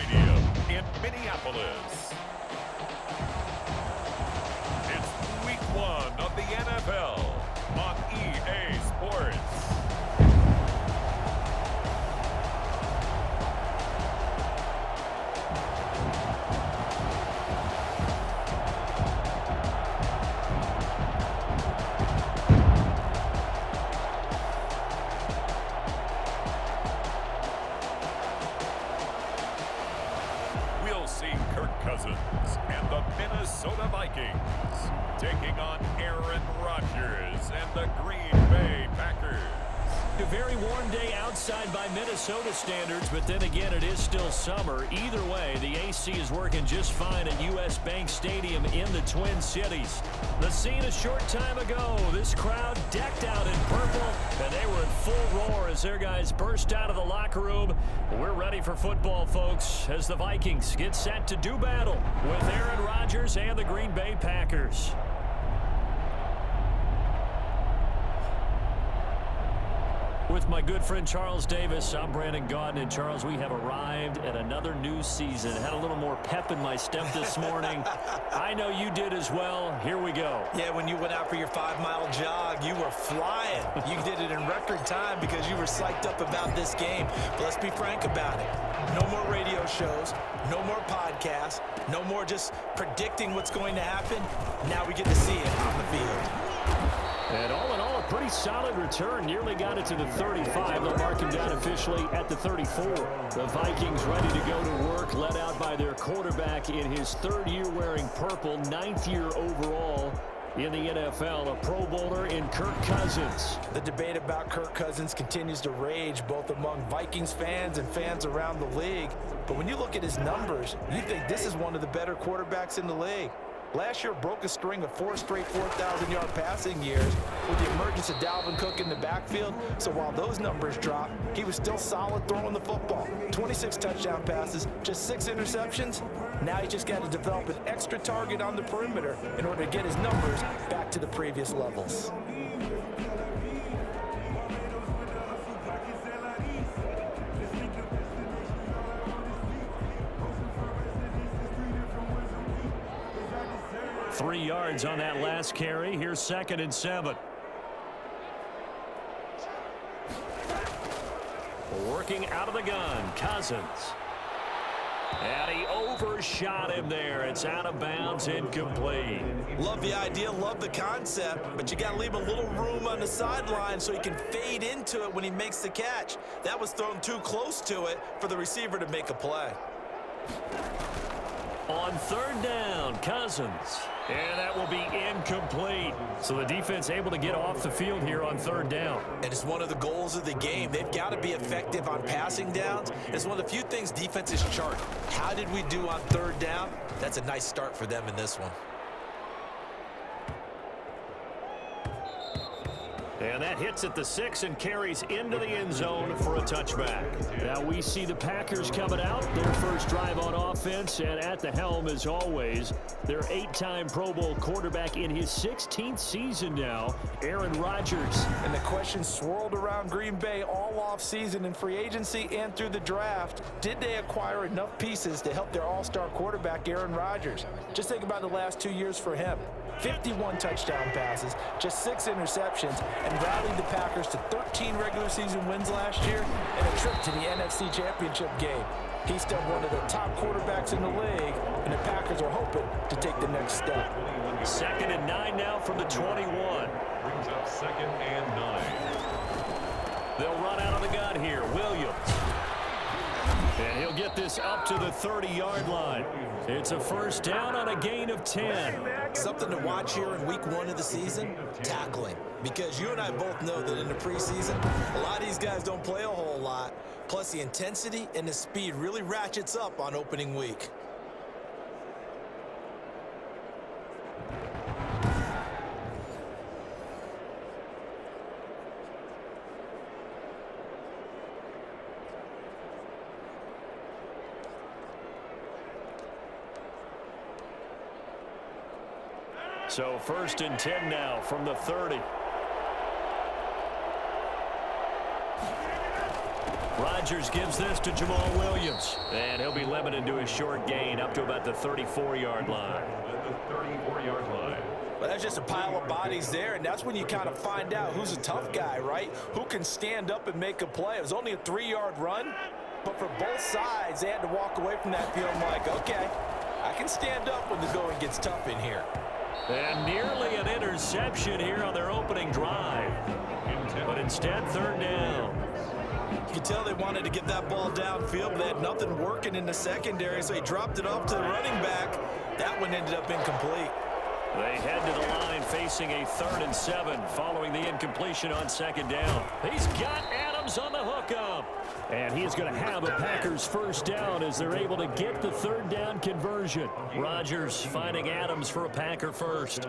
Stadium in Minneapolis. It's week 1 of the NFL on EA Sports. And the Minnesota Vikings taking on Aaron Rodgers and the Green Bay Packers. A very warm day outside by Minnesota standards, but then again, it is still summer. Either way, the AC is working just fine at U.S. Bank Stadium in the Twin Cities. The scene a short time ago, this crowd decked out in purple, and they were in full roar as their guys burst out of the locker room. We're ready for football, folks, as the Vikings get set to do battle with Aaron Rodgers and the Green Bay Packers. With my good friend Charles Davis, I'm Brandon Gaudin. And Charles, we have arrived at another new season. Had a little more pep in my step this morning. I know you did as well. Here we go. Yeah, when you went out for your 5-mile jog, you were flying. You did it in record time because you were psyched up about this game. But let's be frank about it. No more radio shows, no more podcasts, no more just predicting what's going to happen. Now we get to see it on the field. And all in all, a pretty solid return. Nearly got it to the 35. They'll mark him down officially at the 34. The Vikings ready to go to work, led out by their quarterback in his 3rd year wearing purple, 9th year overall in the NFL, a Pro Bowler in Kirk Cousins. The debate about Kirk Cousins continues to rage both among Vikings fans and fans around the league. But when you look at his numbers, you think this is one of the better quarterbacks in the league. Last year broke a string of 4 straight 4,000-yard passing years with the emergence of Dalvin Cook in the backfield. So while those numbers dropped, he was still solid throwing the football. 26 touchdown passes, just 6 interceptions. Now he's just got to develop an extra target on the perimeter in order to get his numbers back to the previous levels. Three yards on that last carry. Here's 2nd and 7. Working out of the gun, Cousins. And he overshot him there. It's out of bounds, incomplete. Love the idea, love the concept, but you got to leave a little room on the sideline so he can fade into it when he makes the catch. That was thrown too close to it for the receiver to make a play. On 3rd down, Cousins. And that will be incomplete. So the defense able to get off the field here on 3rd down. And it's one of the goals of the game. They've got to be effective on passing downs. It's one of the few things defenses chart. How did we do on 3rd down? That's a nice start for them in this one. And that hits at the 6 and carries into the end zone for a touchback. Now we see the Packers coming out, their first drive on offense, and at the helm, as always, their 8-time Pro Bowl quarterback in his 16th season now, Aaron Rodgers. And the question swirled around Green Bay all offseason in free agency and through the draft. Did they acquire enough pieces to help their all-star quarterback, Aaron Rodgers? Just think about the last 2 years for him. 51 touchdown passes, just 6 interceptions, and rallied the Packers to 13 regular season wins last year and a trip to the NFC Championship game. He's still one of the top quarterbacks in the league, and the Packers are hoping to take the next step. 2nd and 9 now from the 21. Brings up 2nd and 9. They'll run out of the gun here. Williams. And he'll get this up to the 30-yard line. It's a 1st down on a gain of 10. Something to watch here in week 1 of the season, tackling. Because you and I both know that in the preseason, a lot of these guys don't play a whole lot. Plus the intensity and the speed really ratchets up on opening week. So 1st and 10 now from the 30. Rodgers gives this to Jamal Williams. And he'll be limited to a short gain up to about the 34-yard line. The 34-yard line. Well, that's just a pile of bodies there, and that's when you kind of find out who's a tough guy, right? Who can stand up and make a play. It was only a 3-yard run, but for both sides, they had to walk away from that field like, okay, I can stand up when the going gets tough in here. And nearly an interception here on their opening drive. But instead, third down. You can tell they wanted to get that ball downfield, but they had nothing working in the secondary, so he dropped it off to the running back. That one ended up incomplete. They head to the line facing a 3rd and 7 following the incompletion on second down. He's got Adams on the hookup. And he is going to have a Packers first down as they're able to get the third down conversion. Rodgers finding Adams for a Packer first.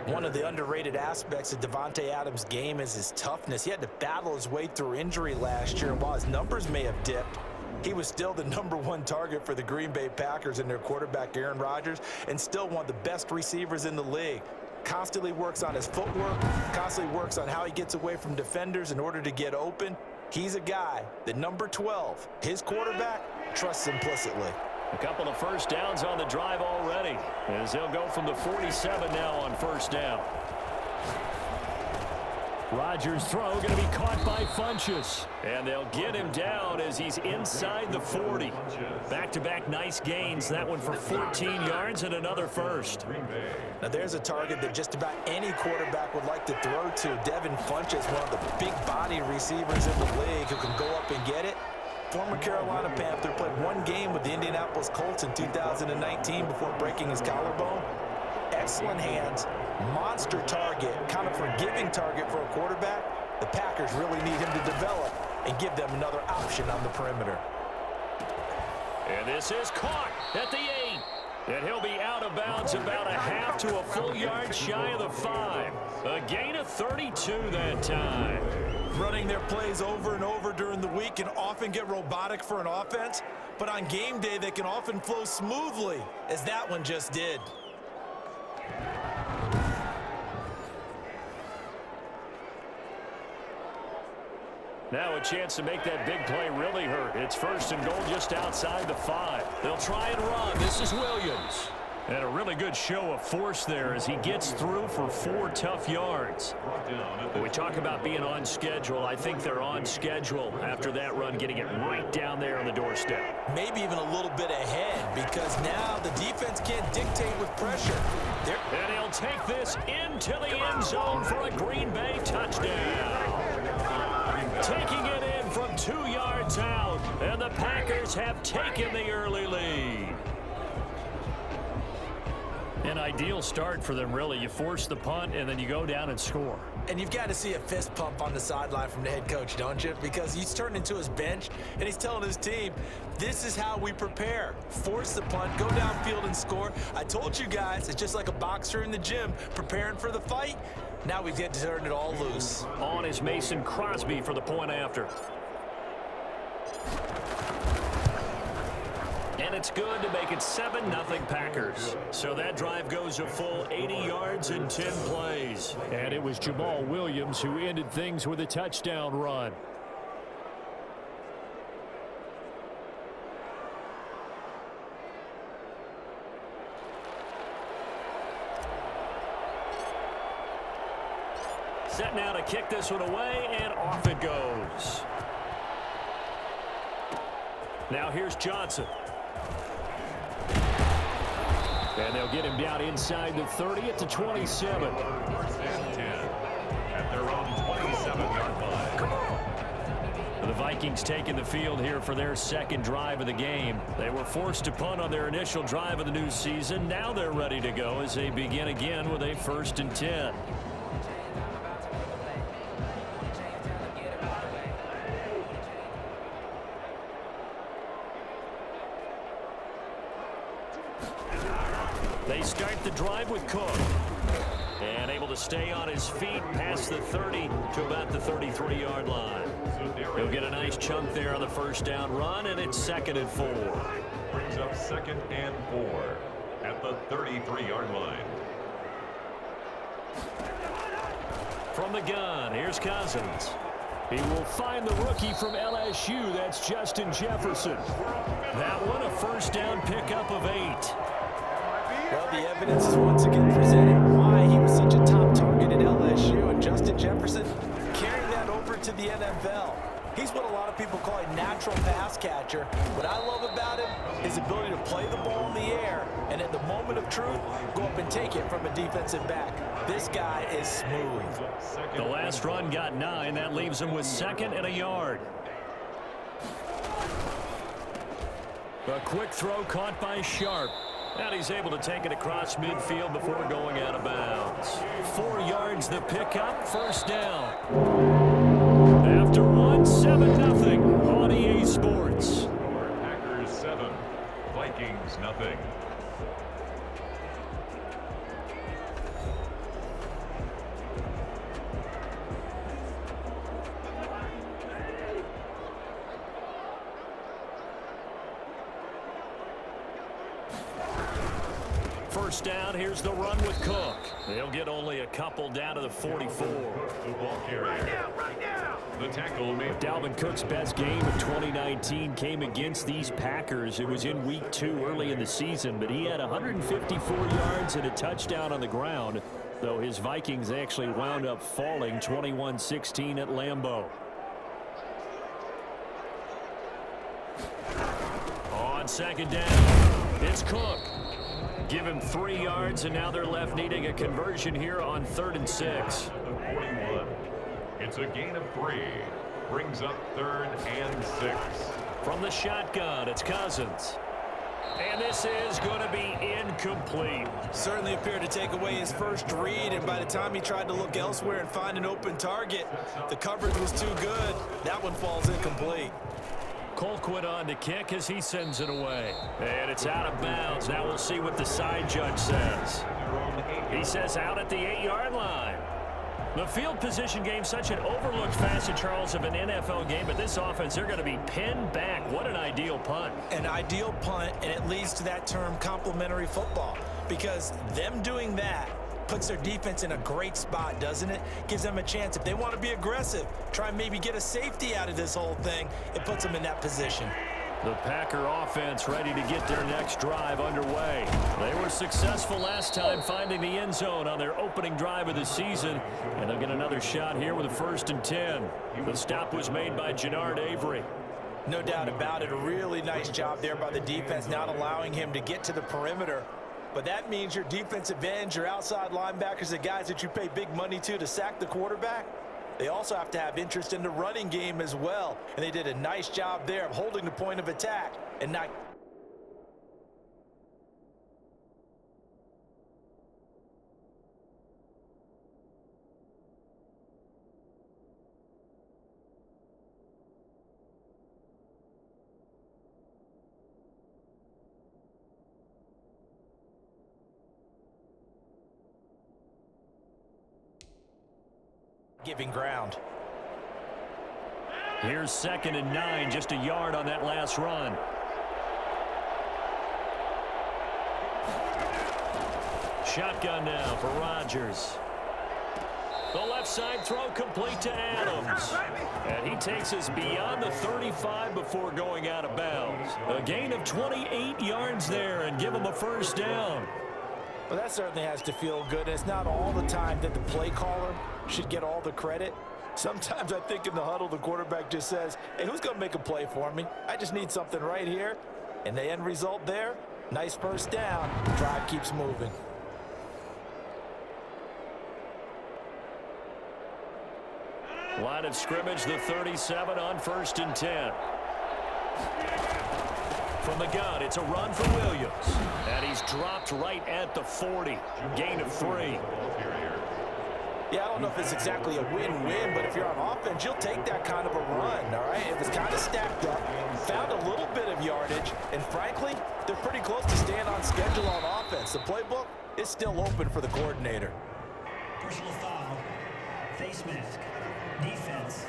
One of the underrated aspects of Davante Adams' game is his toughness. He had to battle his way through injury last year, and while his numbers may have dipped, he was still the #1 target for the Green Bay Packers and their quarterback, Aaron Rodgers, and still one of the best receivers in the league. Constantly works on his footwork, constantly works on how he gets away from defenders in order to get open. He's a guy that number 12, his quarterback, trusts implicitly. A couple of first downs on the drive already, as they'll go from the 47 now on first down. Rodgers' throw going to be caught by Funchess. And they'll get him down as he's inside the 40. Back-to-back nice gains. That one for 14 yards and another first. Now there's a target that just about any quarterback would like to throw to. Devin Funchess, one of the big body receivers in the league who can go up and get it. Former Carolina Panther, played one game with the Indianapolis Colts in 2019 before breaking his collarbone. Excellent hands, monster target, kind of forgiving target for a quarterback. The Packers really need him to develop and give them another option on the perimeter. And this is caught at the 8. And he'll be out of bounds about a half to a full yard shy of the 5. A gain of 32 that time. Running their plays over and over during the week can often get robotic for an offense, but on game day they can often flow smoothly, as that one just did. Now a chance to make that big play really hurt. It's 1st and goal just outside the 5. They'll try and run. This is Williams. And a really good show of force there as he gets through for 4 tough yards. When we talk about being on schedule, I think they're on schedule after that run, getting it right down there on the doorstep. Maybe even a little bit ahead, because now the defense can't dictate with pressure. And he'll take this into the end zone for a Green Bay touchdown. Taking it in from 2 yards out, and the Packers have taken the early lead. An ideal start for them, really. You force the punt, and then you go down and score. And you've got to see a fist pump on the sideline from the head coach, don't you? Because he's turned into his bench, and he's telling his team, this is how we prepare. Force the punt, go downfield and score. I told you guys, it's just like a boxer in the gym preparing for the fight. Now we get to turn it all loose. On is Mason Crosby for the point after. And it's good to make it 7-0 Packers. So that drive goes a full 80 yards in 10 plays. And it was Jamal Williams who ended things with a touchdown run. Set now to kick this one away, and off it goes. Now here's Johnson. And they'll get him down inside the 30 at the 27. 1st and 10 at their own 27-yard line. The Vikings taking the field here for their second drive of the game. They were forced to punt on their initial drive of the new season. Now they're ready to go as they begin again with a 1st and 10. They start the drive with Cook. And able to stay on his feet past the 30 to about the 33-yard line. He'll get a nice chunk there on the first down run, and it's 2nd and 4. Brings up 2nd and 4 at the 33-yard line. From the gun, here's Cousins. He will find the rookie from LSU. That's Justin Jefferson. That one, a first down pickup of 8. Well, the evidence is once again presented why he was such a top target at LSU, and Justin Jefferson carrying that over to the NFL. He's what a lot of people call a natural pass catcher. What I love about him is his ability to play the ball in the air, and at the moment of truth, go up and take it from a defensive back. This guy is smooth. The last run got 9. That leaves him with 2nd and a yard. A quick throw caught by Sharp. And he's able to take it across midfield before going out of bounds. 4 yards the pickup, first down. After 1, 7-0 on EA Sports. Packers 7, Vikings nothing. First down, here's the run with Cook. They'll get only a couple down to the 44. The ball carrier. Right now. The tackle made. Dalvin Cook's best game of 2019 came against these Packers. It was in week 2 early in the season, but he had 154 yards and a touchdown on the ground, though his Vikings actually wound up falling 21-16 at Lambeau. On second down, it's Cook. Give him 3 yards, and now they're left needing a conversion here on 3rd and 6. 41. It's a gain of 3. Brings up 3rd and 6. From the shotgun, it's Cousins. And this is going to be incomplete. Certainly appeared to take away his first read, and by the time he tried to look elsewhere and find an open target, the coverage was too good. That one falls incomplete. Colquitt on to kick as he sends it away. And it's out of bounds. Now we'll see what the side judge says. He says out at the 8-yard line. The field position game, such an overlooked facet, Charles, of an NFL game, but this offense, they're going to be pinned back. What an ideal punt. An ideal punt, and it leads to that term complementary football, because them doing that puts their defense in a great spot, doesn't it? Gives them a chance. If they want to be aggressive, try and maybe get a safety out of this whole thing, it puts them in that position. The Packer offense ready to get their next drive underway. They were successful last time finding the end zone on their opening drive of the season, and they'll get another shot here with a 1st and 10. The stop was made by Jannard Avery. No doubt about it. A really nice job there by the defense, not allowing him to get to the perimeter. But that means your defensive ends, your outside linebackers, the guys that you pay big money to sack the quarterback, they also have to have interest in the running game as well. And they did a nice job there of holding the point of attack and not... giving ground. Here's 2nd and 9, just a yard on that last run. Shotgun now for Rodgers. The left side throw complete to Adams. And he takes us beyond the 35 before going out of bounds. A gain of 28 yards there and give him a first down. Well, that certainly has to feel good. It's not all the time that the play caller should get all the credit. Sometimes I think in the huddle, the quarterback just says, hey, who's going to make a play for me? I just need something right here. And the end result there, nice first down. Drive keeps moving. Line of scrimmage, the 37 on 1st and 10. From the gun, it's a run for Williams. And he's dropped right at the 40. Gain of 3. Yeah, I don't know if it's exactly a win-win, but if you're on offense, you'll take that kind of a run, all right? It was kind of stacked up, found a little bit of yardage, and frankly, they're pretty close to staying on schedule on offense. The playbook is still open for the coordinator. Personal foul, face mask, defense.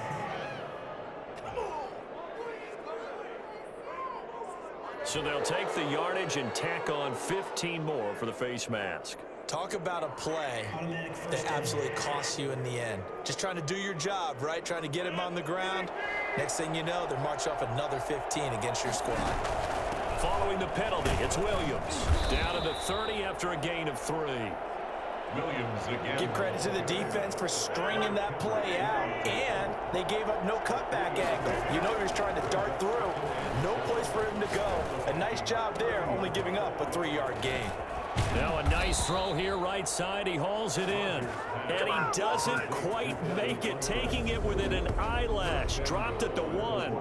So they'll take the yardage and tack on 15 more for the face mask. Talk about a play Automatic first that down. absolutely costs you in the end. Just trying to do your job, right? Trying to get him on the ground. Next thing you know, they're marching off another 15 against your squad. Following the penalty, it's Williams. Down to the 30 after a gain of 3. Williams again. Give credit to the defense for stringing that play out, and they gave up no cutback angle. You know he was trying to dart through. No place for him to go. A nice job there, only giving up a 3-yard gain. Now a nice throw here right side. He hauls it in. And he doesn't quite make it, taking it within an eyelash. Dropped at the 1.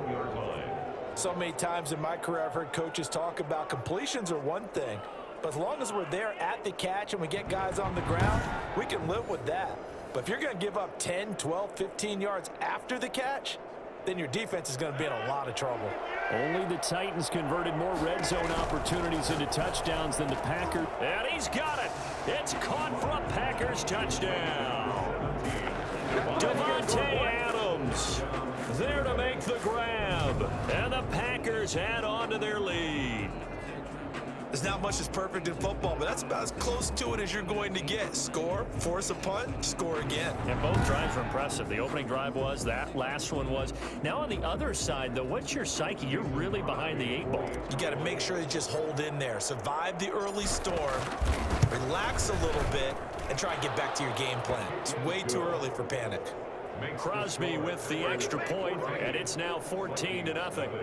So many times in my career I've heard coaches talk about completions are one thing, but as long as we're there at the catch and we get guys on the ground, we can live with that. But if you're going to give up 10, 12, 15 yards after the catch, then your defense is going to be in a lot of trouble. Only the Titans converted more red zone opportunities into touchdowns than the Packers. And he's got it. It's caught for a Packers touchdown. Davante Adams there to make the grab. And the Packers add on to their lead. There's not much that's perfect in football, but that's about as close to it as you're going to get. Score, force a punt, score again. And both drives were impressive. The opening drive was, that last one was. Now on the other side, though, what's your psyche? You're really behind the 8 ball. You got to make sure you just hold in there. Survive the early storm, relax a little bit, and try and get back to your game plan. It's way too early for panic. Crosby with the extra point, and it's now 14-0.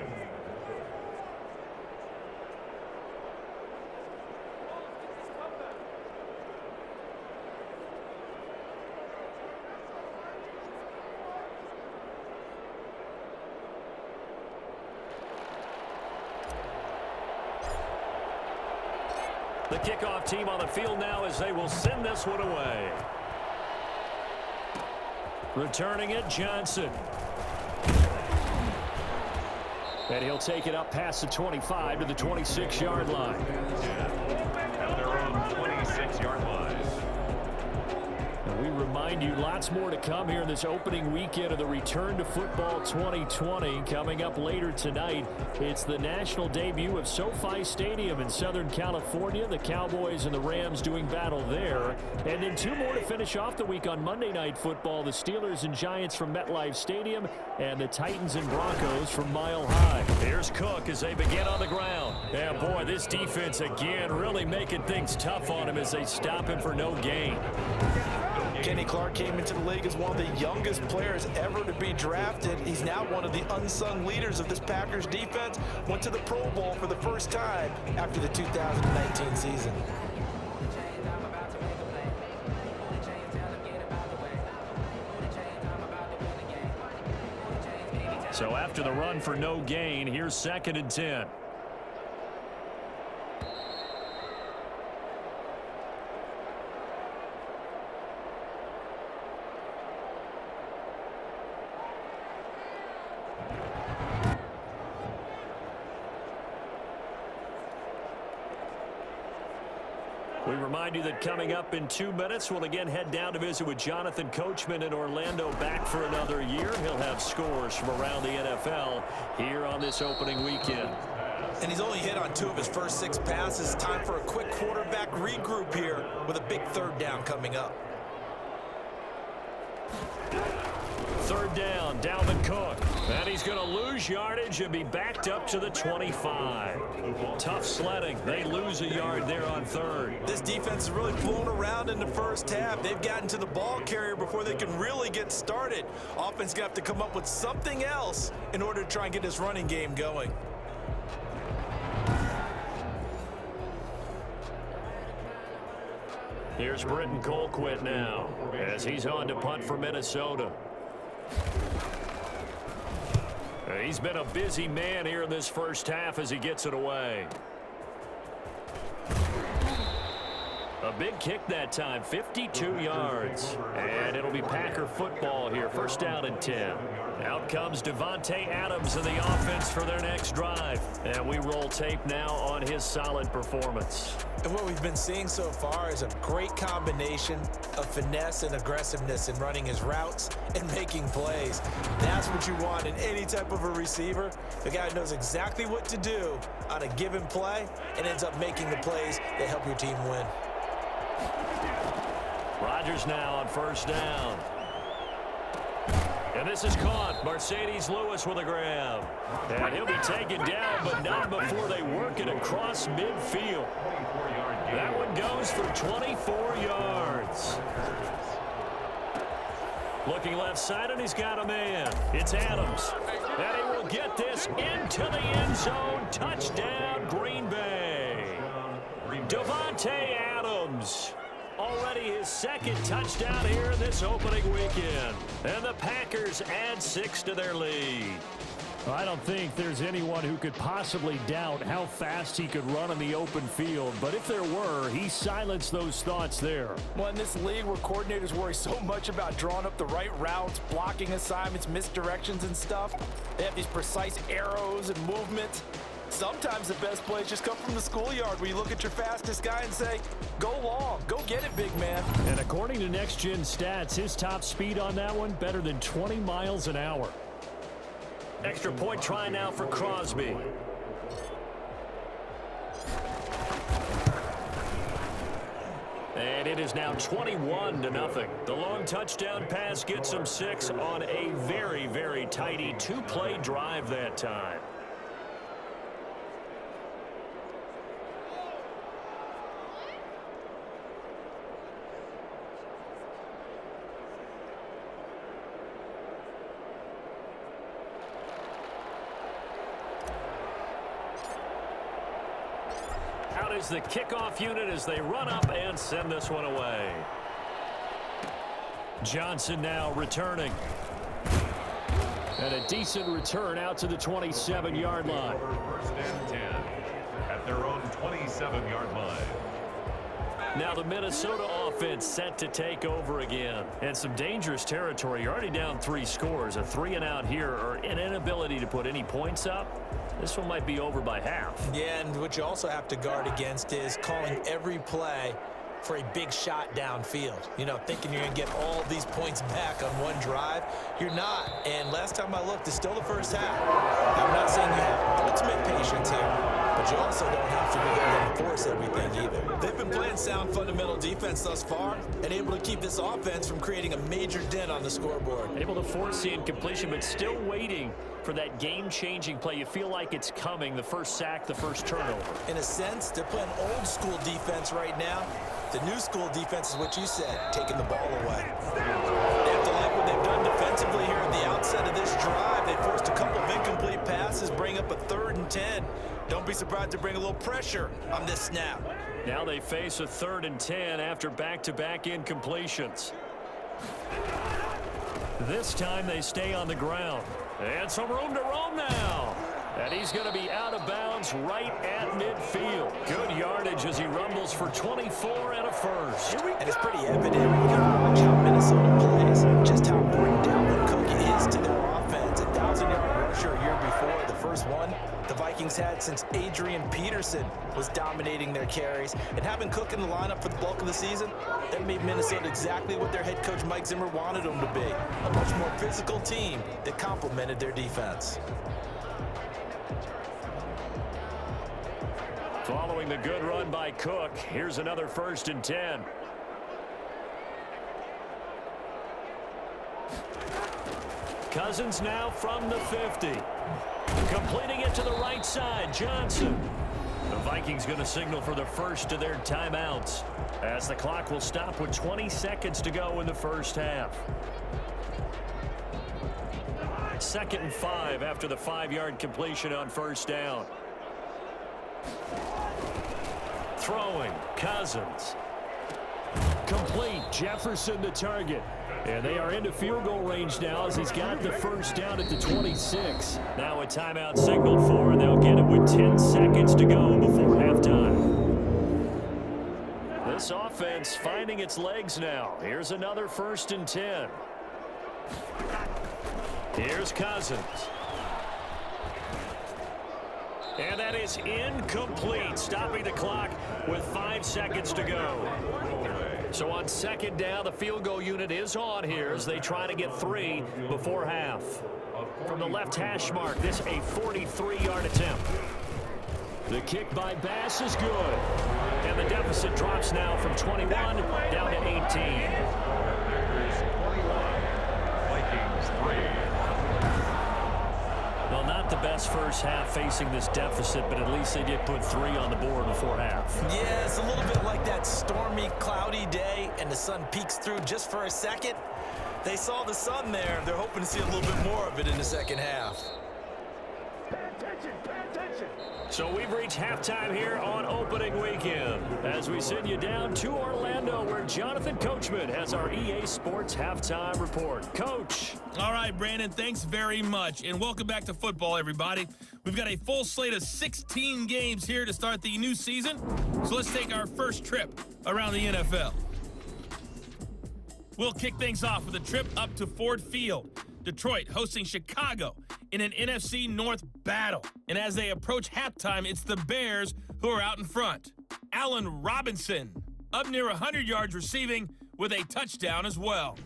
The kickoff team on the field now as they will send this one away. Returning it, Johnson. And he'll take it up past the 25 to the 26-yard line. Now they're on 26-yard line. And we remind you, lots more to come here in this opening weekend of the Return to Football 2020. Coming up later tonight, it's the national debut of SoFi Stadium in Southern California. The Cowboys and the Rams doing battle there. And then 2 more to finish off the week on Monday Night Football. The Steelers and Giants from MetLife Stadium and the Titans and Broncos from Mile High. Here's Cook as they begin on the ground. Yeah, boy, this defense again really making things tough on him as they stop him for no gain. Kenny Clark came into the league as one of the youngest players ever to be drafted. He's now one of the unsung leaders of this Packers defense. Went to the Pro Bowl for the first time after the 2019 season. So after the run for no gain, here's 2nd and 10. We remind you that coming up in 2 minutes, we'll again head down to visit with Jonathan Coachman in Orlando, back for another year. He'll have scores from around the NFL here on this opening weekend. And he's only hit on 2 of his first 6 passes. Time for a quick quarterback regroup here with a big 3rd down coming up. 3rd down, Dalvin Cook. And he's going to lose yardage and be backed up to the 25. Tough sledding. They lose a yard there on 3rd. This defense is really flown around in the first half. They've gotten to the ball carrier before they can really get started. Offense going to have to come up with something else in order to try and get this running game going. Here's Britton Colquitt now as he's on to punt for Minnesota. He's been a busy man here in this first half as he gets it away. A big kick that time, 52 yards. And it'll be Packer football here, 1st down and 10. Out comes Davante Adams in the offense for their next drive. And we roll tape now on his solid performance. And what we've been seeing so far is a great combination of finesse and aggressiveness in running his routes and making plays. That's what you want in any type of a receiver. The guy knows exactly what to do on a given play and ends up making the plays that help your team win. Rodgers now on first down. And this is caught. Mercedes Lewis with a grab. And he'll be taken down, but not before they work it across midfield. That one goes for 24 yards. Looking left side, and he's got a man. It's Adams. And he will get this into the end zone. Touchdown, Green Bay. Devontae Adams. Already his second touchdown here this opening weekend. And the Packers add 6 to their lead. I don't think there's anyone who could possibly doubt how fast he could run in the open field. But if there were, he silenced those thoughts there. Well, in this league where coordinators worry so much about drawing up the right routes, blocking assignments, misdirections and stuff, they have these precise arrows and movements. Sometimes the best plays just come from the schoolyard where you look at your fastest guy and say, go long, go get it, big man. And according to Next Gen Stats, his top speed on that one, better than 20 miles an hour. Extra point try now for Crosby. And it is now 21-0. The long touchdown pass gets them 6 on a very, very tidy 2-play drive that time. Out is the kickoff unit as they run up and send this one away. Johnson now returning. And a decent return out to the 27-yard line. First and 10 at their own 27-yard line. Now the Minnesota offense set to take over again. And some dangerous territory. You're already down 3 scores. A 3-and-out here or an inability to put any points up. This one might be over by half. Yeah, and what you also have to guard against is calling every play for a big shot downfield. You know, thinking you're going to get all these points back on one drive. You're not. And last time I looked, it's still the first half. I'm not saying you have ultimate patience here, but you also don't have to be able to force everything either. They've been playing sound fundamental defense thus far and able to keep this offense from creating a major dent on the scoreboard. Able to force the incompletion, but still waiting for that game-changing play. You feel like it's coming, the first sack, the first turnover. In a sense, they're playing old school defense right now. The new school defense is what you said, taking the ball away. They have to like what they've done defensively here at the outset of this drive. They forced a couple of incomplete passes, bring up a 3rd and 10. Don't be surprised to bring a little pressure on this snap. Now they face a 3rd and 10 after back-to-back incompletions. This time they stay on the ground. And some room to roam now. And he's going to be out of bounds right at midfield. Good yardage as he rumbles for 24 and a first. And it's pretty evident when you watch how Minnesota plays, just how important Dalvin Cook is to their offense. 1,000-yard rusher a year before, the first one the Vikings had since Adrian Peterson was dominating their carries. And having Cook in the lineup for the bulk of the season, that made Minnesota exactly what their head coach Mike Zimmer wanted them to be. A much more physical team that complemented their defense. Following the good run by Cook, here's another 1st and 10. Cousins now from the 50. Completing it to the right side, Johnson. The Vikings going to signal for the first of their timeouts as the clock will stop with 20 seconds to go in the first half. 2nd and 5 after the 5-yard completion on first down. Throwing, Cousins. Complete, Jefferson the target. And they are into field goal range now as he's got the first down at the 26. Now a timeout signaled for, and they'll get it with 10 seconds to go before halftime. This offense finding its legs now. Here's another 1st and 10. Here's Cousins. And that is incomplete, stopping the clock with 5 seconds to go. So on 2nd down, the field goal unit is on here as they try to get 3 before half. From the left hash mark, this a 43-yard attempt. The kick by Bass is good. And the deficit drops now from 21 down to 18. Vikings 3. Well, not the best first half facing this deficit, but at least they did put 3 on the board before half. Yeah, it's a little bit like that stormy, cloudy day, and the sun peeks through just for a second. They saw the sun there. They're hoping to see a little bit more of it in the second half. So we've reached halftime here on opening weekend as we send you down to Orlando, where Jonathan Coachman has our EA Sports halftime report. Coach. All right, Brandon, thanks very much, and welcome back to football, everybody. We've got a full slate of 16 games here to start the new season, so let's take our first trip around the NFL. We'll kick things off with a trip up to Ford Field. Detroit hosting Chicago in an NFC North battle. And as they approach halftime, it's the Bears who are out in front. Allen Robinson up near 100 yards receiving with a touchdown as well.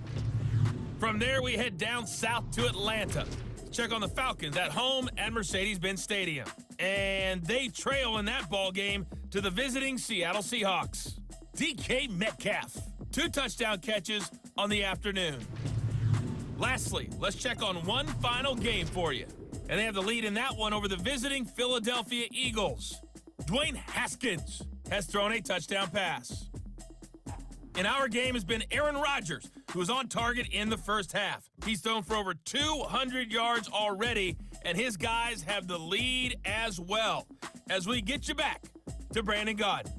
From there, we head down south to Atlanta. Check on the Falcons at home at Mercedes-Benz Stadium. And they trail in that ball game to the visiting Seattle Seahawks. DK Metcalf, 2 touchdown catches on the afternoon. Lastly, let's check on one final game for you. And they have the lead in that one over the visiting Philadelphia Eagles. Dwayne Haskins has thrown a touchdown pass. In our game has been Aaron Rodgers, who was on target in the first half. He's thrown for over 200 yards already, and his guys have the lead as well. As we get you back to Brandon Gaudin.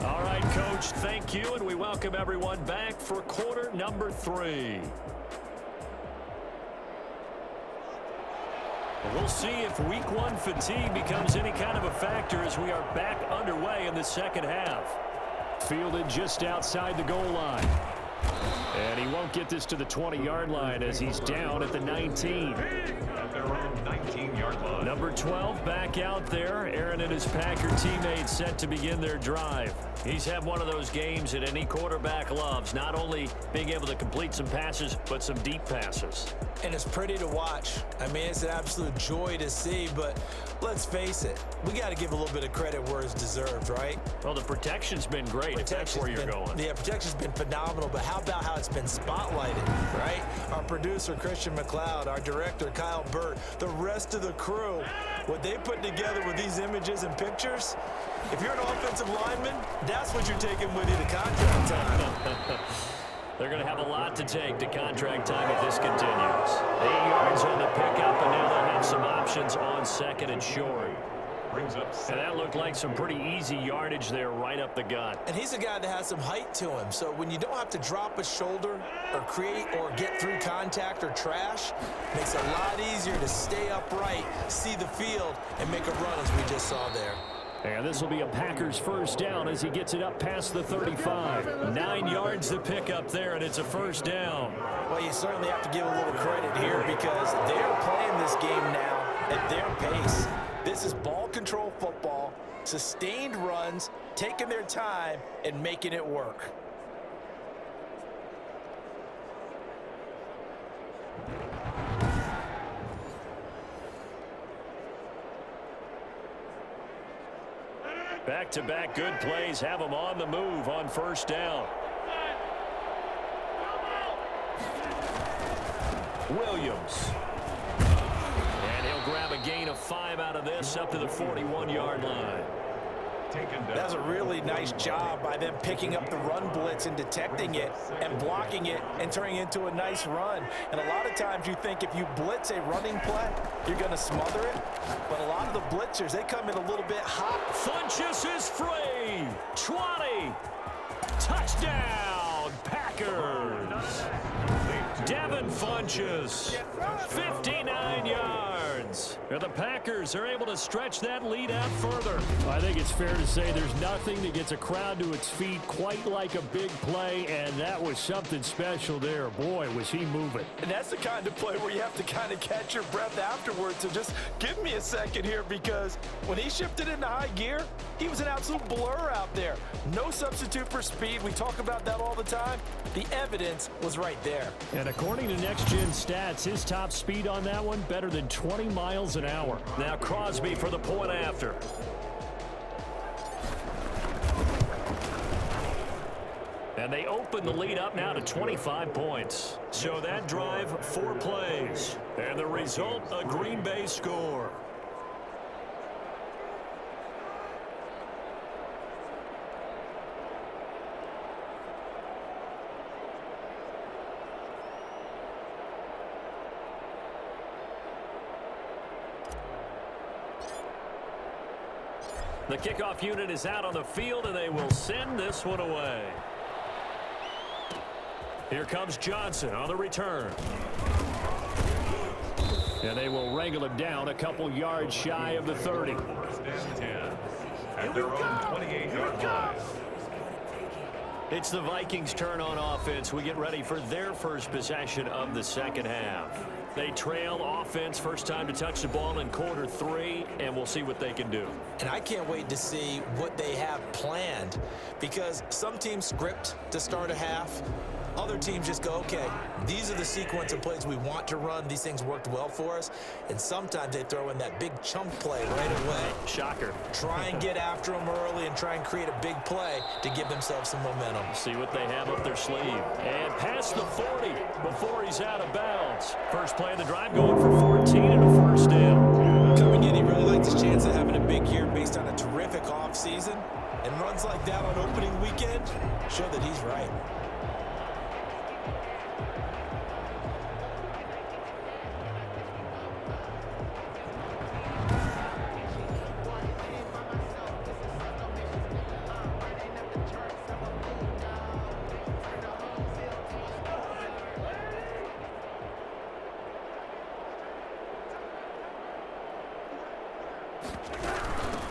All right, Coach, thank you, and we welcome everyone back for quarter number 3. We'll see if week 1 fatigue becomes any kind of a factor as we are back underway in the second half. Fielded just outside the goal line. And he won't get this to the 20-yard line as he's down at the 19. At their own 19-yard line. Number 12 back out there. Aaron and his Packer teammates set to begin their drive. He's had one of those games that any quarterback loves, not only being able to complete some passes, but some deep passes. And it's pretty to watch. I mean, it's an absolute joy to see, but let's face it, we got to give a little bit of credit where it's deserved, right? Well, the protection's been great, if that's where you're going. Yeah, protection's been phenomenal, but how about how it's been spotlighted, right? Our producer, Christian McLeod, our director, Kyle Burt, the rest of the crew, what they put together with these images and pictures, if you're an offensive lineman, that's what you're taking with you to contract time. They're going to have a lot to take to contract time if this continues. 8 yards on the pickup, and now they'll have some options on second and short. Brings up And that looked like some pretty easy yardage there right up the gut. And he's a guy that has some height to him, so when you don't have to drop a shoulder or create or get through contact or trash, makes it a lot easier to stay upright, see the field, and make a run as we just saw there. And this will be a Packers first down as he gets it up past the 35. 9 yards to pick up there, and it's a first down. Well, you certainly have to give a little credit here because they're playing this game now at their pace. This is ball control football, sustained runs, taking their time, and making it work. Back-to-back good plays have them on the move on first down. Williams. And he'll grab a gain of 5 out of this up to the 41-yard line. That's a really nice job by them picking up the run blitz and detecting it and blocking it and turning it into a nice run. And a lot of times you think if you blitz a running play, you're going to smother it. But a lot of the blitzers, they come in a little bit hot. Funchess is free. 20. Touchdown, Packers. Devin Funchess, 59 yards. And the Packers are able to stretch that lead out further. I think it's fair to say there's nothing that gets a crowd to its feet quite like a big play, and And that was something special there. Boy, was he moving. And that's the kind of play where you have to kind of catch your breath afterwards. So just give me a second here, because when he shifted into high gear, he was an absolute blur out there. No substitute for speed. We talk about that all the time. The evidence was right there. And according to Next Gen Stats, his top speed on that one, better than 20 miles an hour. Now Crosby for the point after. And they open the lead up now to 25 points. So that drive, 4 plays. And the result, a Green Bay score. The kickoff unit is out on the field, and they will send this one away. Here comes Johnson on the return. And they will wrangle him down a couple yards shy of the 30. At their own 28-yard line. It's the Vikings' turn on offense. We get ready for their first possession of the second half. They trail offense, first time to touch the ball in quarter 3, and we'll see what they can do. And I can't wait to see what they have planned, because some teams script to start a half. Other teams just go, okay, these are the sequence of plays we want to run. These things worked well for us. And sometimes they throw in that big chunk play right away. Shocker. Try and get after them early and try and create a big play to give themselves some momentum. See what they have up their sleeve. And past the 40 before he's out of bounds. First play of the drive going for 14 and a first down. Coming in, he really likes his chance of having a big year based on a terrific offseason. And runs like that on opening weekend show that he's right.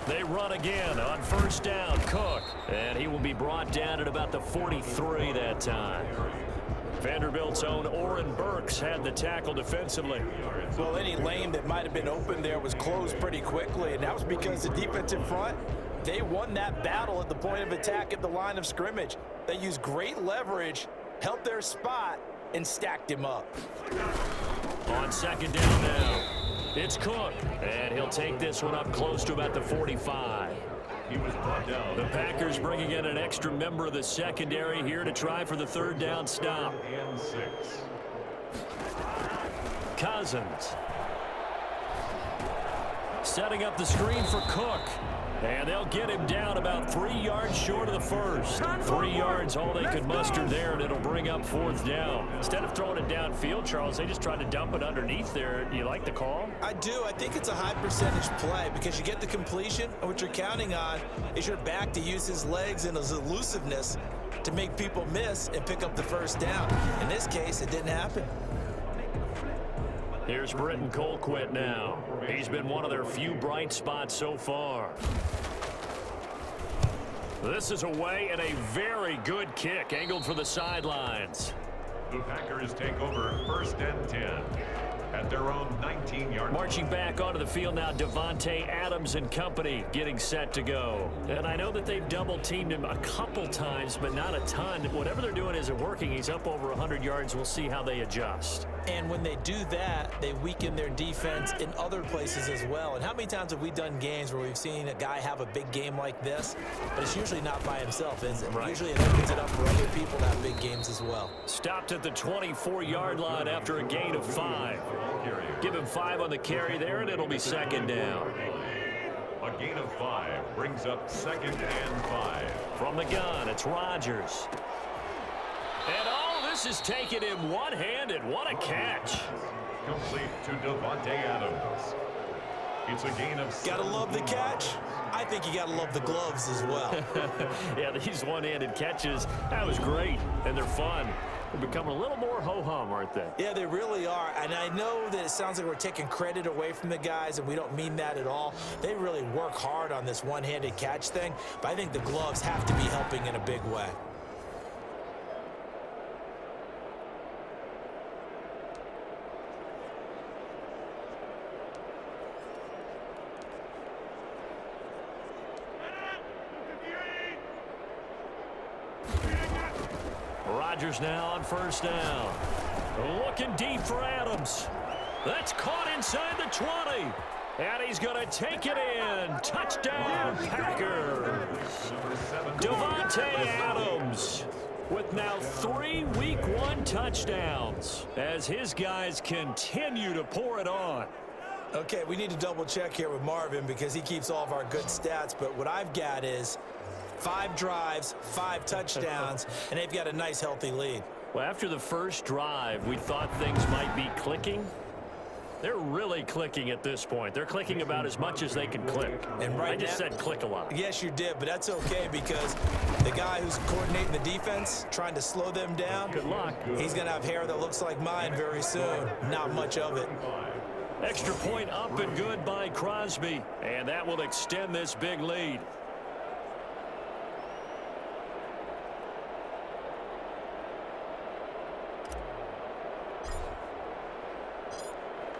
They run again on first down. Cook. And he will be brought down at about the 43 that time. Vanderbilt's own Oren Burks had the tackle defensively. Well, any lane that might have been open there was closed pretty quickly, and that was because the defensive front, they won that battle at the point of attack at the line of scrimmage. They used great leverage, held their spot, and stacked him up. On second down now, it's Cook, and he'll take this one up close to about the 45. He was brought down. The Packers bringing in an extra member of the secondary here to try for the third down stop. And 6. Cousins. Setting up the screen for Cook. And they'll get him down about 3 yards short of the first. 3 yards, all they could muster there, and it'll bring up fourth down. Instead of throwing it downfield, Charles, they just tried to dump it underneath there. You like the call? I do. I think it's a high percentage play because you get the completion, and what you're counting on is your back to use his legs and his elusiveness to make people miss and pick up the first down. In this case, it didn't happen. Here's Britton Colquitt now. He's been one of their few bright spots so far. This is away and a very good kick angled for the sidelines. The Packers take over first and 10 at their own 19-yard line. Marching back onto the field now, Devontae Adams and company getting set to go. And I know that they've double-teamed him a couple times, but not a ton. Whatever they're doing isn't working. He's up over 100 yards. We'll see how they adjust. And when they do that, they weaken their defense in other places as well. And how many times have we done games where we've seen a guy have a big game like this, but it's usually not by himself, is it? Right. Usually it opens it up for other people to have big games as well. Stopped at the 24-yard line after a gain of 5. Give him 5 on the carry there, and it'll be second down. A gain of 5 brings up second and 5. From the gun, it's Rodgers. And this is taking him one-handed. What a catch. Complete to Devontae Adams. It's a gain of 7. Gotta love the catch. I think you gotta love the gloves as well. Yeah, these one-handed catches, that was great, and they're fun. They're becoming a little more ho-hum, aren't they? Yeah, they really are. And I know that it sounds like we're taking credit away from the guys, and we don't mean that at all. They really work hard on this one-handed catch thing, but I think the gloves have to be helping in a big way. Rodgers now on first down. Looking deep for Adams. That's caught inside the 20. And he's going to take it in. Touchdown, Packers. Davante Adams with now 3 Week 1 touchdowns as his guys continue to pour it on. Okay, we need to double check here with Marvin because he keeps all of our good stats, but what I've got is 5 drives, 5 touchdowns, and they've got a nice healthy lead. Well, after the first drive, we thought things might be clicking. They're really clicking at this point. They're clicking about as much as they can click. And right I just said click a lot. Yes, you did, but that's okay because the guy who's coordinating the defense, trying to slow them down, Good luck. He's going to have hair that looks like mine very soon. Not much of it. Extra point up and good by Crosby. And that will extend this big lead.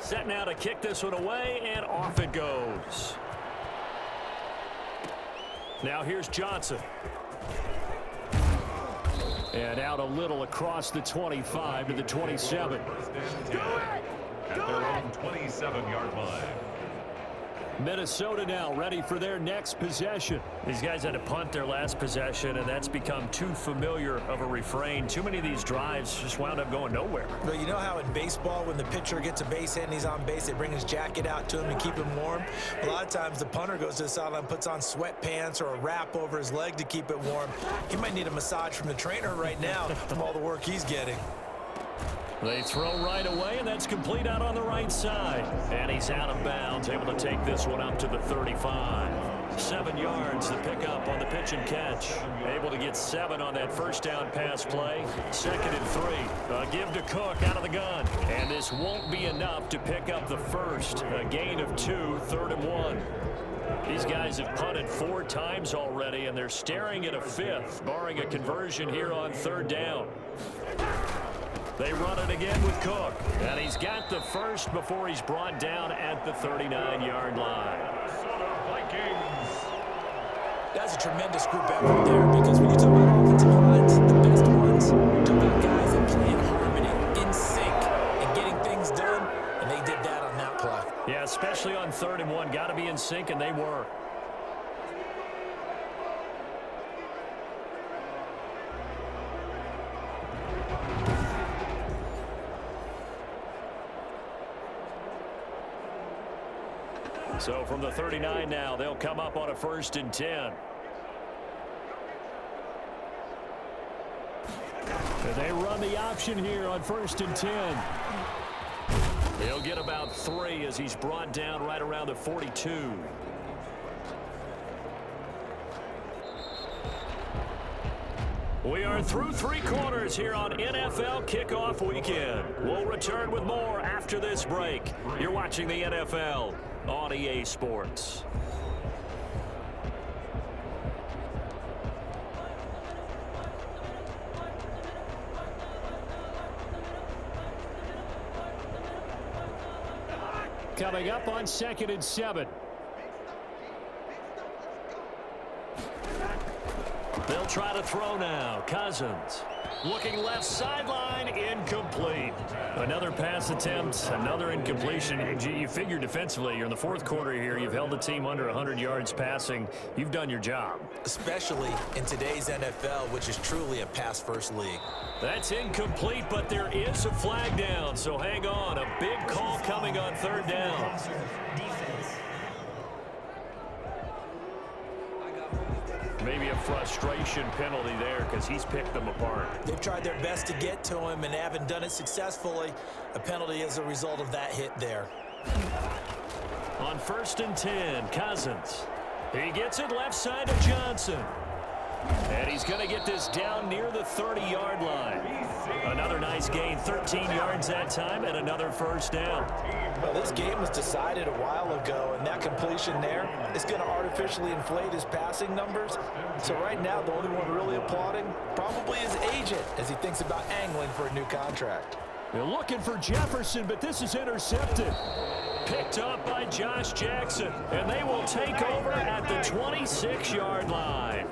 Set now to kick this one away, and off it goes. Now here's Johnson. And out a little across the 25 to the 27. At their own 27-yard line. Minnesota now ready for their next possession. These guys had to punt their last possession, and that's become too familiar of a refrain. Too many of these drives just wound up going nowhere. But you know how in baseball, when the pitcher gets a base hit and he's on base, they bring his jacket out to him and keep him warm? A lot of times the punter goes to the sideline, puts on sweatpants or a wrap over his leg to keep it warm. He might need a massage from the trainer right now from all the work he's getting. They throw right away, and that's complete out on the right side. And he's out of bounds, able to take this one up to the 35. 7 yards to pick up on the pitch and catch. Able to get 7 on that first down pass play. 2nd and 3. A give to Cook out of the gun. And this won't be enough to pick up the first. A gain of 2, 3rd and 1. These guys have punted 4 times already, and they're staring at a 5th, barring a conversion here on 3rd down. They run it again with Cook, and he's got the first before he's brought down at the 39-yard line. Vikings. That's a tremendous group effort there because when you talk about offensive lines, the best ones, you talk about guys that play in harmony, in sync, and getting things done, and they did that on that play. Yeah, especially on 3rd and 1. Got to be in sync, and they were. So from the 39 now, they'll come up on a 1st and 10. And they run the option here on 1st and 10. He'll get about 3 as he's brought down right around the 42. We are through 3 quarters here on NFL Kickoff Weekend. We'll return with more after this break. You're watching the NFL on EA Sports. Coming up on 2nd and 7. They'll try to throw now. Cousins looking left sideline, incomplete. Another pass attempt, another incompletion. You figure defensively, you're in the 4th quarter here. You've held the team under 100 yards passing. You've done your job. Especially in today's NFL, which is truly a pass-first league. That's incomplete, but there is a flag down, so hang on. A big call coming on 3rd down. Defense. Maybe a frustration penalty there because he's picked them apart. They've tried their best to get to him and haven't done it successfully. A penalty as a result of that hit there. On 1st and 10, Cousins. He gets it left side to Johnson. And he's going to get this down near the 30-yard line. Another nice gain, 13 yards that time, and another 1st down. Well, this game was decided a while ago, and that completion there is going to artificially inflate his passing numbers. So right now, the only one really applauding probably his agent as he thinks about angling for a new contract. They're looking for Jefferson, but this is intercepted. Picked up by Josh Jackson, and they will take over at the 26-yard line.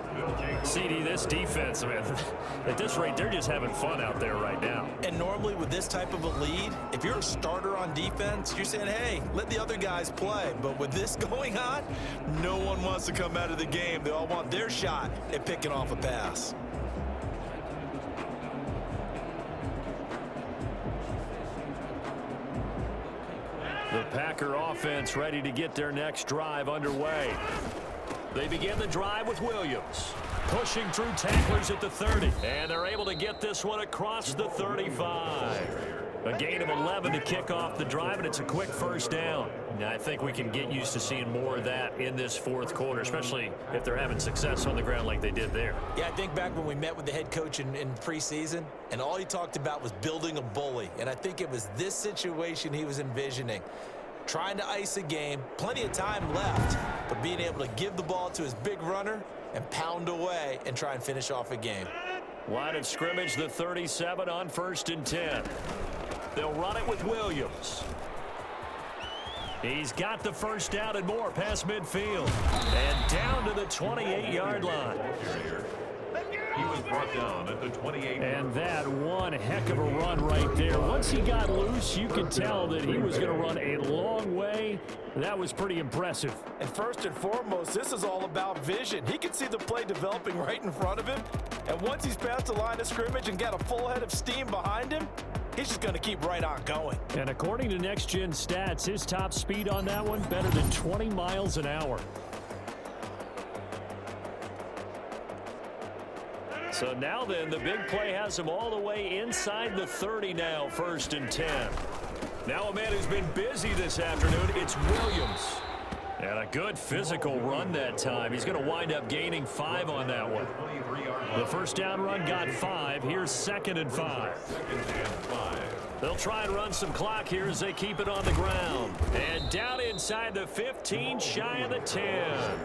CD, this defense, man, at this rate, they're just having fun out there right now. And normally with this type of a lead, if you're a starter on defense, you're saying, hey, let the other guys play. But with this going on, no one wants to come out of the game. They all want their shot at picking off a pass. The Packer offense ready to get their next drive underway. They begin the drive with Williams. Pushing through tacklers at the 30. And they're able to get this one across the 35. A gain of 11 to kick off the drive, and it's a quick first down. Now, I think we can get used to seeing more of that in this fourth quarter, especially if they're having success on the ground like they did there. Yeah, I think back when we met with the head coach in preseason, and all he talked about was building a bully. And I think it was this situation he was envisioning. Trying to ice a game, plenty of time left, but being able to give the ball to his big runner and pound away and try and finish off a game. Line of scrimmage, the 37 on 1st and 10. They'll run it with Williams. He's got the first down and more past midfield. And down to the 28-yard line. He was brought down at the 28. And that one heck of a run right there. Once he got loose, you could tell that he was going to run a long way. That was pretty impressive. And first and foremost, this is all about vision. He can see the play developing right in front of him. And once he's past the line of scrimmage and got a full head of steam behind him, he's just going to keep right on going. And according to Next Gen Stats, his top speed on that one, better than 20 miles an hour. So now then, the big play has him all the way inside the 30 now, 1st and 10. Now a man who's been busy this afternoon, it's Williams. And a good physical run that time. He's going to wind up gaining 5 on that one. The first down run got 5. Here's 2nd and 5. They'll try and run some clock here as they keep it on the ground. And down inside the 15, shy of the 10.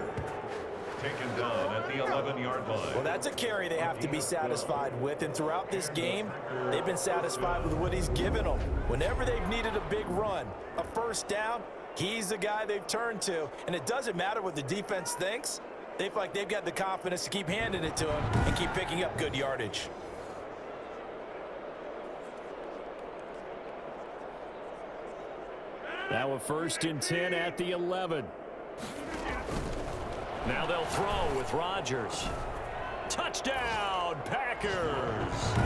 Taken down at the 11-yard line. Well, that's a carry they have to be satisfied with. And throughout this game, they've been satisfied with what he's given them. Whenever they've needed a big run, a first down, he's the guy they've turned to. And it doesn't matter what the defense thinks. They feel like they've got the confidence to keep handing it to him and keep picking up good yardage. Now a 1st and 10 at the 11. Now they'll throw with Rodgers. Touchdown, Packers!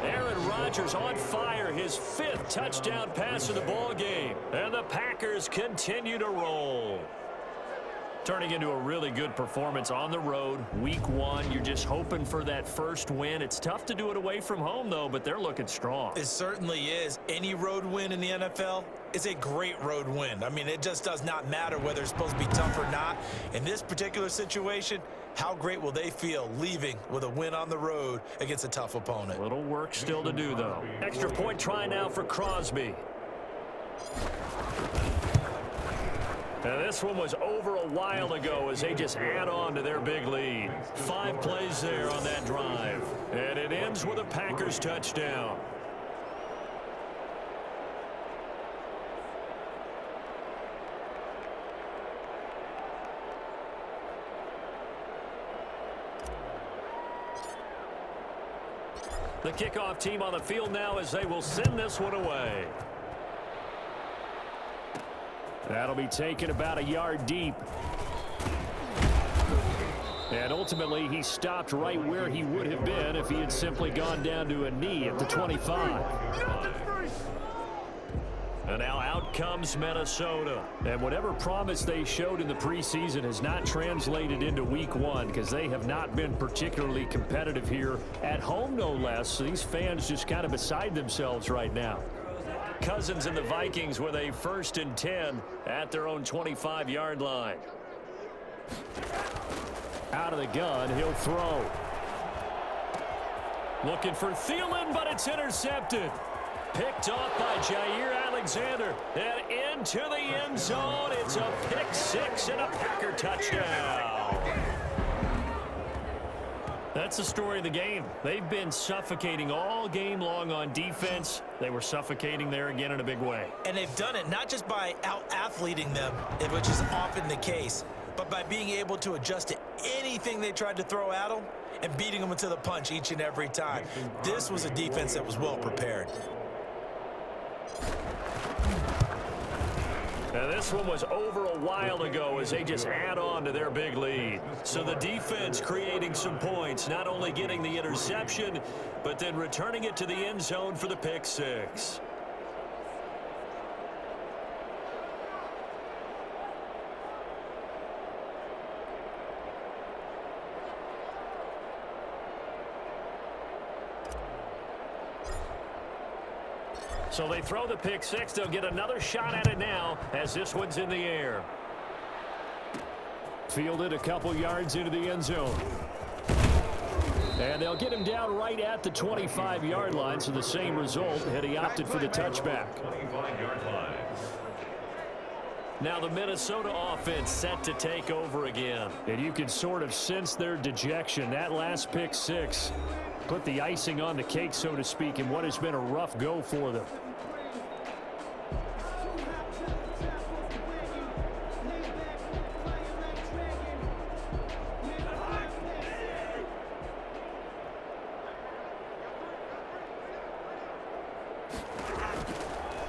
Aaron Rodgers on fire, his 5th touchdown pass of the ball game. And the Packers continue to roll. Turning into a really good performance on the road. Week 1, you're just hoping for that first win. It's tough to do it away from home, though, but they're looking strong. It certainly is. Any road win in the NFL is a great road win. I mean, it just does not matter whether it's supposed to be tough or not. In this particular situation, how great will they feel leaving with a win on the road against a tough opponent? Little work still to do, though. Extra point try now for Crosby. Now, this one was over a while ago as they just add on to their big lead. 5 plays there on that drive. And it ends with a Packers touchdown. The kickoff team on the field now as they will send this one away. That'll be taken about a yard deep. And ultimately, he stopped right where he would have been if he had simply gone down to a knee at the 25. And now out comes Minnesota. And whatever promise they showed in the preseason has not translated into week 1 because they have not been particularly competitive here at home, no less. So these fans just kind of beside themselves right now. Cousins and the Vikings with a 1st and 10 at their own 25-yard line. Out of the gun, he'll throw. Looking for Thielen, but it's intercepted. Picked off by Jair Alexander. And into the end zone. It's a pick 6 and a Packer touchdown. That's that's the story of the game. They've been suffocating all game long on defense. They were suffocating there again in a big way. And they've done it not just by out-athleting them, which is often the case, but by being able to adjust to anything they tried to throw at them and beating them into the punch each and every time. This was a defense that was well prepared. Now this one was over a while ago as they just add on to their big lead. So the defense creating some points, not only getting the interception, but then returning it to the end zone for the pick six. So they throw the pick six. They'll get another shot at it now as this one's in the air. Fielded a couple yards into the end zone. And they'll get him down right at the 25-yard line, so the same result had he opted for the touchback. Now the Minnesota offense set to take over again. And you can sort of sense their dejection. That last pick six put the icing on the cake, so to speak, in what has been a rough go for them.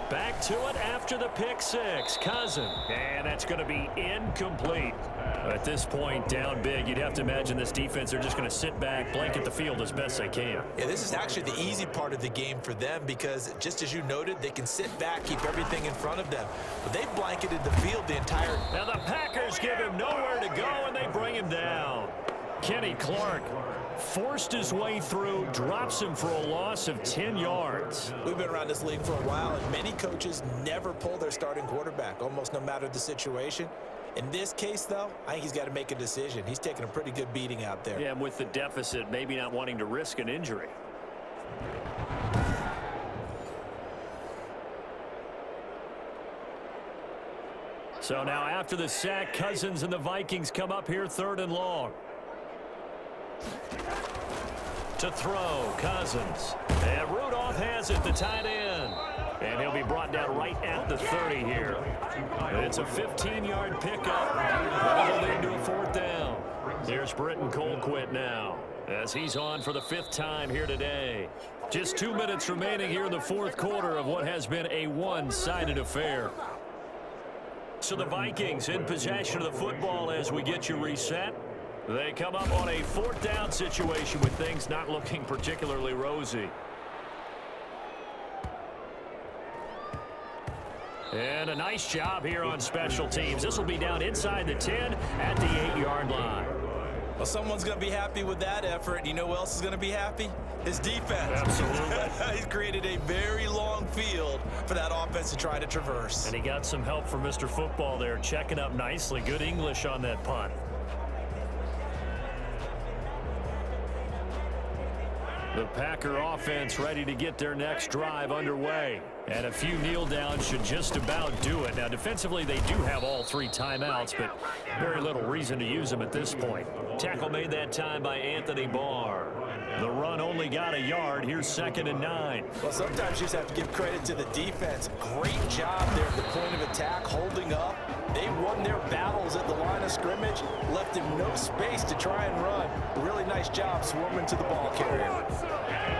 Back to it after the pick six. Cousin. And that's going to be incomplete. At this point, down big, you'd have to imagine this defense, they're just going to sit back, blanket the field as best they can. Yeah, this is actually the easy part of the game for them because, just as you noted, they can sit back, keep everything in front of them. But they've blanketed the field the entire... Now the Packers give him nowhere to go, and they bring him down. Kenny Clark forced his way through, drops him for a loss of 10 yards. We've been around this league for a while, and many coaches never pull their starting quarterback, almost no matter the situation. In this case, though, I think he's got to make a decision. He's taking a pretty good beating out there. Yeah, and with the deficit, maybe not wanting to risk an injury. So now after the sack, Cousins and the Vikings come up here 3rd and long. To throw, Cousins. And Rudolph has it, the tight end. And he'll be brought down right at the 30 here. It's a 15-yard pickup. That'll lead to a 4th down. Here's Britton Colquitt now, as he's on for the 5th time here today. Just 2 minutes remaining here in the 4th quarter of what has been a one-sided affair. So the Vikings in possession of the football as we get you reset. They come up on a 4th down situation with things not looking particularly rosy. And a nice job here on special teams. This will be down inside the 10 at the 8-yard line. Well, someone's going to be happy with that effort. You know who else is going to be happy? His defense. Absolutely. He's created a very long field for that offense to try to traverse. And he got some help from Mr. Football there, checking up nicely. Good English on that punt. The Packer offense ready to get their next drive underway. And a few kneel downs should just about do it. Now, defensively, they do have all 3 timeouts, but very little reason to use them at this point. Tackle made that time by Anthony Barr. The run only got a yard. Here's 2nd and 9. Well, sometimes you just have to give credit to the defense. Great job there at the point of attack, holding up. They won their battles at the line of scrimmage, left him no space to try and run. Really nice job swarming to the ball carrier.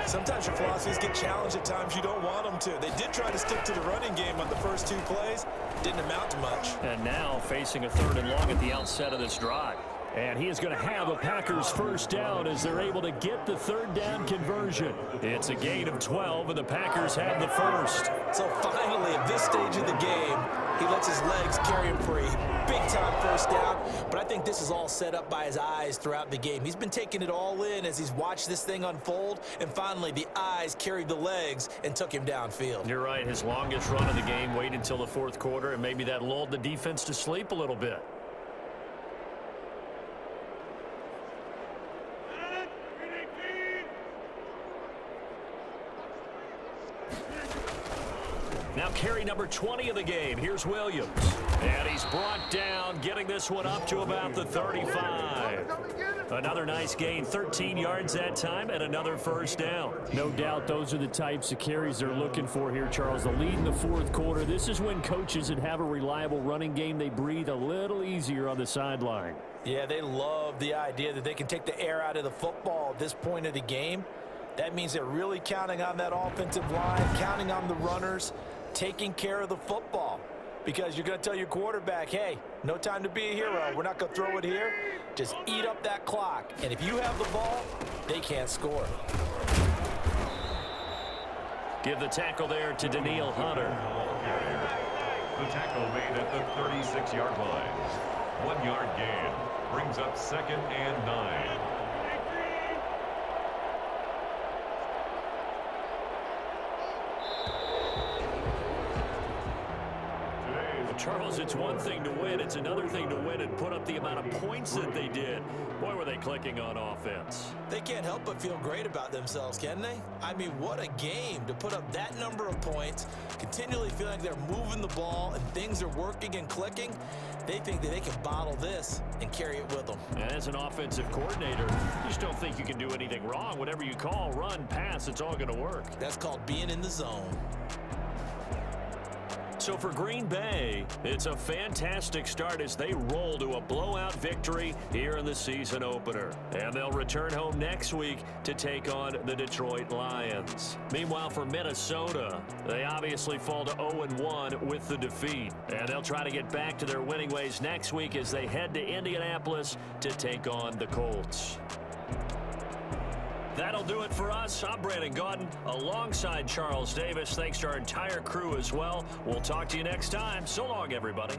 Sometimes your philosophies get challenged at times you don't want them to. They did try to stick to the running game on the first 2 plays. Didn't amount to much. And now facing a 3rd and long at the outset of this drive. And he is going to have a Packers 1st down as they're able to get the 3rd down conversion. It's a gain of 12, and the Packers have the 1st. So finally, at this stage of the game, he lets his legs carry him for a big-time 1st down. But I think this is all set up by his eyes throughout the game. He's been taking it all in as he's watched this thing unfold. And finally, the eyes carried the legs and took him downfield. You're right. His longest run of the game waited until the 4th quarter, and maybe that lulled the defense to sleep a little bit. Now carry number 20 of the game. Here's Williams. And he's brought down, getting this one up to about the 35. Another nice gain, 13 yards that time, and another first down. No doubt those are the types of carries they're looking for here, Charles. The lead in the fourth quarter. This is when coaches that have a reliable running game, they breathe a little easier on the sideline. Yeah, they love the idea that they can take the air out of the football at this point of the game. That means they're really counting on that offensive line, counting on the runners, taking care of the football. Because you're going to tell your quarterback, hey, no time to be a hero. We're not going to throw it here. Just eat up that clock. And if you have the ball, they can't score. Give the tackle there to Daniil Hunter. The tackle made at the 36-yard line. 1 yard gain brings up 2nd and 9. Charles, it's one thing to win. It's another thing to win and put up the amount of points that they did. Boy, were they clicking on offense. They can't help but feel great about themselves, can they? I mean, what a game to put up that number of points, continually feeling like they're moving the ball and things are working and clicking. They think that they can bottle this and carry it with them. And as an offensive coordinator, you just don't think you can do anything wrong. Whatever you call, run, pass, it's all going to work. That's called being in the zone. So for Green Bay, it's a fantastic start as they roll to a blowout victory here in the season opener. And they'll return home next week to take on the Detroit Lions. Meanwhile, for Minnesota, they obviously fall to 0-1 with the defeat. And they'll try to get back to their winning ways next week as they head to Indianapolis to take on the Colts. That'll do it for us. I'm Brandon Gaudin alongside Charles Davis. Thanks to our entire crew as well. We'll talk to you next time. So long, everybody.